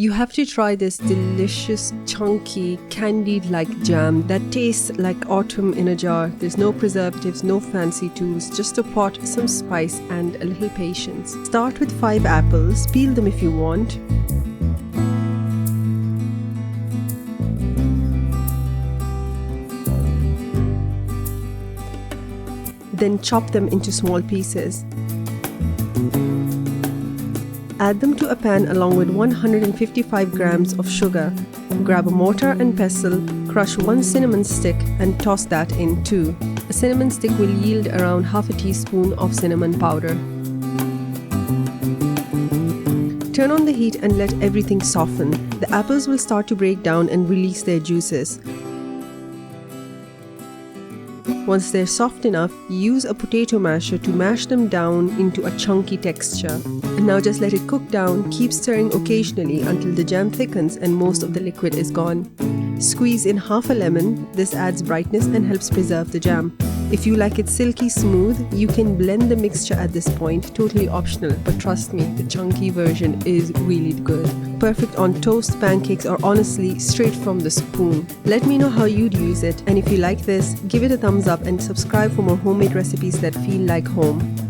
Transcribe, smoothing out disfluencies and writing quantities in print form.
You have to try this delicious, chunky, candied-like jam that tastes like autumn in a jar. There's no preservatives, no fancy tools, just a pot, some spice, and a little patience. Start with 5 apples, peel them if you want. Then chop them into small pieces. Add them to a pan along with 155 grams of sugar. Grab a mortar and pestle, crush 1 cinnamon stick and toss that in too. A cinnamon stick will yield around half a teaspoon of cinnamon powder. Turn on the heat and let everything soften. The apples will start to break down and release their juices. Once they're soft enough, use a potato masher to mash them down into a chunky texture. And now just let it cook down, keep stirring occasionally until the jam thickens and most of the liquid is gone. Squeeze in half a lemon. This adds brightness and helps preserve the jam. If you like it silky smooth, you can blend the mixture at this point, totally optional, but trust me, the chunky version is really good. Perfect on toast, pancakes, or honestly, straight from the spoon. Let me know how you'd use it, and if you like this, give it a thumbs up and subscribe for more homemade recipes that feel like home.